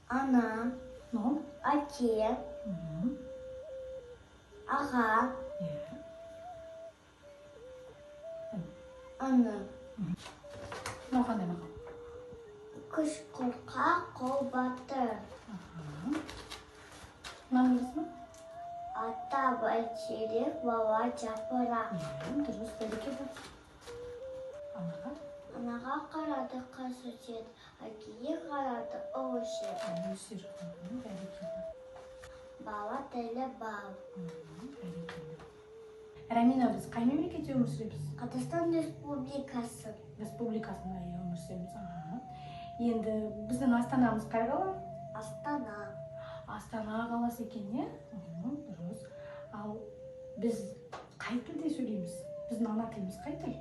Ана, Ну? әке, аға, ана. Ну, қандай мақал? Күш қорқақ, қол батыр. Мынаны білесің бе? Ата бәйтерек, бала жапырақ. Дұрыс, бәрекелді. Анаға? Анаға қарады қыз өседі, әкеге қарады ұл өседі. Өсер. Бәрекелді. Бала тілі бал. Бәрекелді. Рамина, біз қай мемлекетте өмір сүреміз? Қазақстан Республикасы. Республикасында өмір сүреміз. Енді біздің астанамыз қай қала? Астана. Астана қаласы екен, не? Дұрыс. Ал біз қай тілде сөйлейміз? Біздің ана тіліміз қай тіл?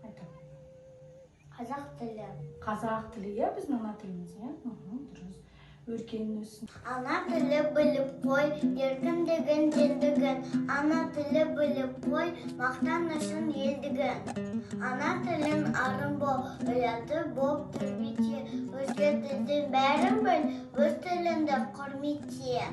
Айтам. Қазақ тілі. Қазақ тілі, иә, біздің ана тіліміз, иә? Дұрыс. Өркен өссін. Ана тілі біліп қой, еркіндігін, теңдігін. Ана тілі біліп қой, мақтанышын, елдігін. Ана тілін арын бол, ұяты бол, түрбете. Өзге тілдің бәрін біл, өз тіліңді құрмете.